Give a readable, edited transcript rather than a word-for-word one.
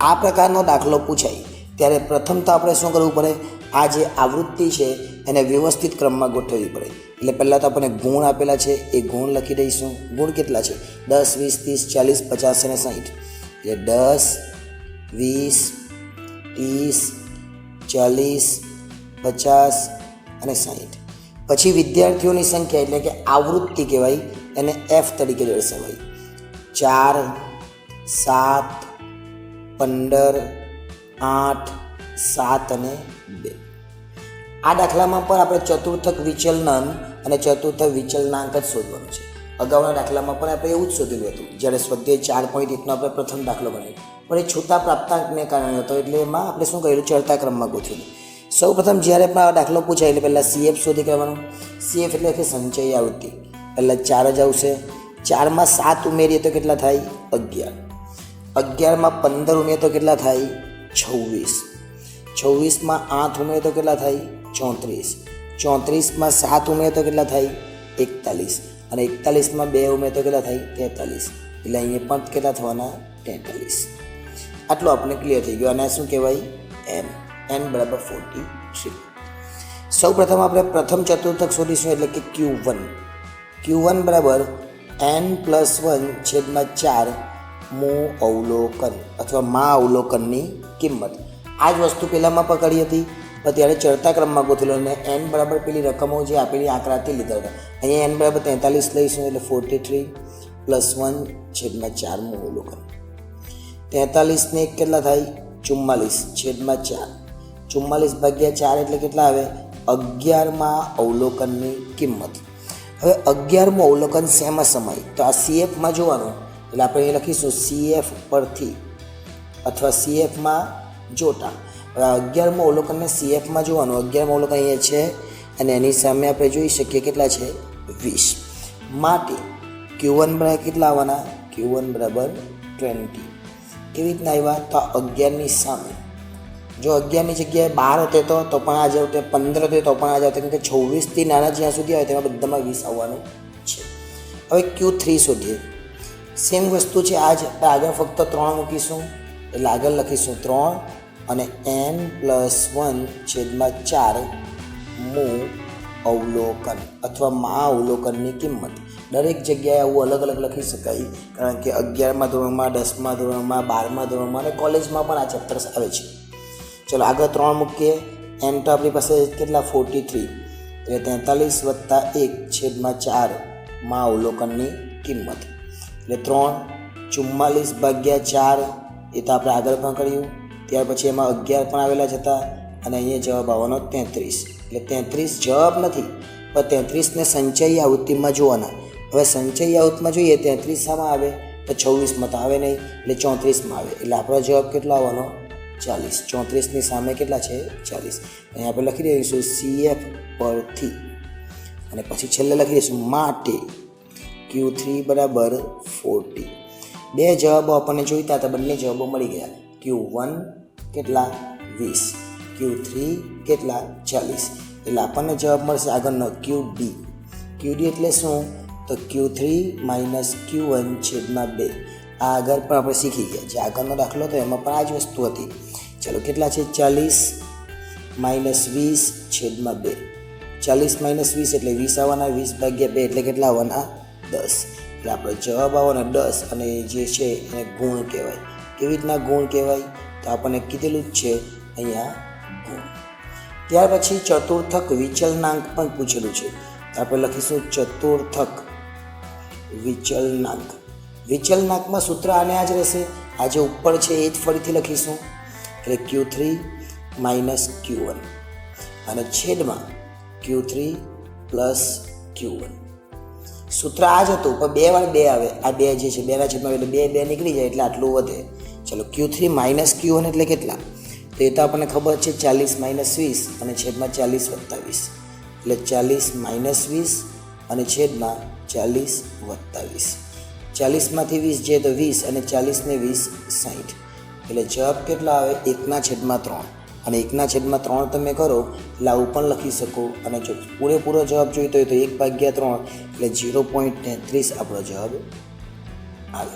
આ પ્રકારનો દાખલો પૂછાય ત્યારે પ્રથમ તો આપણે શું કરવું પડે, આ જે આવૃત્તિ છે એને વ્યવસ્થિત ક્રમમાં ગોઠવવી પડે. એટલે પહેલાં તો આપણને ગુણ આપેલા છે, એ ગુણ લખી દઈશું. ગુણ કેટલા છે? 10, 20, 30, 40, 50 અને 60. એટલે 10, 20, 30, 40, 50 અને 60. પછી વિદ્યાર્થીઓની સંખ્યા એટલે કે આવૃત્તિ કહેવાય, એને F તરીકે દર્શાવાય. 4, 7, 15, 8, 7 અને 2. આ દાખલામાં પણ આપણે ચતુર્થક વિચલન અને ચતુર્થક વિચલનાંક જ શોધવાનું છે. અગાઉના દાખલામાં પણ આપણે એવું જ શોધેલું હતું, જ્યારે સ્વાધ્યાય 4.1નો આપણે પ્રથમ દાખલો ગણ્યો, પણ એ છૂટા પ્રાપ્તાંકને કારણે હતો, એટલે એમાં આપણે શું કર્યું, ચડતા ક્રમમાં ગોઠવેલું. સૌ પ્રથમ જ્યારે પણ આ દાખલો પૂછાય એટલે પહેલાં CF શોધી કાઢવાનું. CF એટલે કે સંચય આવૃત્તિ. પહેલાં 4 જ આવશે. 4માં 7 ઉમેરીએ તો કેટલા થાય? 11. 11માં 15 ઉમેરીએ તો કેટલા થાય? 26. 26માં 8 ઉમેરીએ તો કેટલા થાય? 34. 34માં 7 ઉમેરીએ તો કેટલા થાય? 41. અને 41માં 2 ઉમેરીએ તો કેટલા થાય? 43. એટલે અહીંયા પણ કેટલા થવાના? 43. આટલું આપણે ક્લિયર થઈ ગયું. અને શું કહેવાય? n બરાબર 43. સૌ પ્રથમ આપણે પ્રથમ ચતુર્થક શોધીશું, એટલે કે Q1. Q1 બરાબર n+1/4 મૂ અવલોકન અથવા મા અવલોકનની કિંમત. આ જ વસ્તુ પહેલાંમાં પકડી હતી, પણ ત્યારે ચડતા ક્રમમાં ગોઠવેલો અને n બરાબર પેલી રકમો જે આપેલી આંકડાથી લીધા હતા. અહીંયા n બરાબર 43 લઈશું, એટલે 43 +1/4 મૂ અવલોકન. 43 ને 1 કેટલા થાય? 44/4. 44/4 એટલે કેટલા આવે? 11માં અવલોકનની કિંમત. હવે 11મું અવલોકન શેમાં સમાય? તો આ CFમાં જોવાનું. એટલે આપણે એ લખીશું CF પરથી અથવા CFમાં જોતા. હવે 11મું અવલોકનને CFમાં જોવાનું. 11મું અવલોકન અહીંયા છે અને એની સામે આપણે જોઈ શકીએ કેટલા છે? 20. માટે Q1 બરાબર કેટલા આવવાના? Q1 બરાબર 20. કેવી રીતના આવ્યા? તો 11ની સામે. જો 11ની જગ્યાએ 12 હતો તો પણ આ જ આવતે, 15 હતો તો પણ આ જ આવતે, કેમ કે 26થી નાના જ્યાં સુધી આવે તેમાં બધામાં 20 આવવાનું છે. હવે Q3 શોધીએ. સેમ વસ્તુ છે, આ જ આગળ ફક્ત 3 મૂકીશું, એટલે આગળ લખીશું 3 અને n+1/4 મૂ અવલોકન અથવા મા અવલોકનની કિંમત. દરેક જગ્યાએ આવું અલગ અલગ લખી શકાય, કારણ કે 11મા ધોરણમાં, 10મા ધોરણમાં, 12મા ધોરણમાં અને કોલેજમાં પણ આ ચેપ્ટર્સ આવે છે. ચલો આગળ 3 મૂકીએ. n તો આપણી પાસે કેટલા? 43. એટલે 43+1/4 માં અવલોકનની કિંમત. એટલે 3 44/4 એ તો આપણે આગળ પણ કર્યું. ત્યાર પછી એમાં 11 પણ આવેલા જ હતા અને અહીંયા જવાબ આવવાનો 33. એટલે 33 જવાબ નથી, પણ 33ને સંચય આવૃત્તિમાં જોવાના. હવે સંચય આવૃત્તિમાં જોઈએ 33 શામાં આવે? તો 26માં તો આવે નહીં, એટલે 34માં આવે. એટલે આપણો જવાબ કેટલો આવવાનો? 40. 34ની સામે કેટલા છે? 40. અહીંયા આપણે લખી દઈશું CF પરથી અને પછી છેલ્લે લખી દઈશું માટે Q3 બરાબર 40. 2 જવાબો આપણને જોઈતા હતા, બંને જવાબો મળી ગયા. Q1 કેટલા? 20. Q3 કેટલા? 40. એટલે આપણને જવાબ મળશે આગળનો QD. QD એટલે શું? તો Q3 - Q1/2. આ આગળ પણ આપણે શીખી ગયા. જે આગળનો દાખલો હતો એમાં પણ આ જ વસ્તુ હતી. ચલો કેટલા છે? 40 - 20/2. 40 - 20 એટલે 20 આવવાના. 20/2 એટલે કેટલા આવવાના? 10. એટલે આપણો જવાબ આવવાના 10 અને જે છે એને ગુણ કહેવાય. કેવી રીતના ગુણ કહેવાય? તો આપણને કીધેલું જ છે અહીંયા ગુણ. ત્યાર પછી ચતુર્થક વિચલનાંક પણ પૂછેલું છે. તો આપણે લખીશું ચતુર્થક વિચલનાંક. વિચલનાંકમાં સૂત્ર આને આ જ રહેશે. આ જે ઉપર છે એ જ ફરીથી લખીશું. એટલે Q3 - Q1 અને છેદમાં Q3 + Q1. સૂત્ર આ જ હતું, પણ 2 વાર 2 આવે. આ 2 જે છે 2ના છેદમાં એટલે 2 નીકળી જાય એટલે આટલું વધે. ચલો Q3 - Q1 એટલે કેટલા? તો એ તો આપણને ખબર છે 40 - 20 અને છેદમાં 40 + 20. એટલે 40 - 20 અને છેદમાં 40 + 20. 40માંથી 20 જે તો 20 અને 40 ને 20 60. એટલે જવાબ કેટલો આવે? 1/3. અને 1/3 તમે કરો એટલે આવું પણ લખી શકો. અને જો પૂરેપૂરો જવાબ જોઈતો હોય તો 1/3 એટલે 0.33 આપણો જવાબ આવે.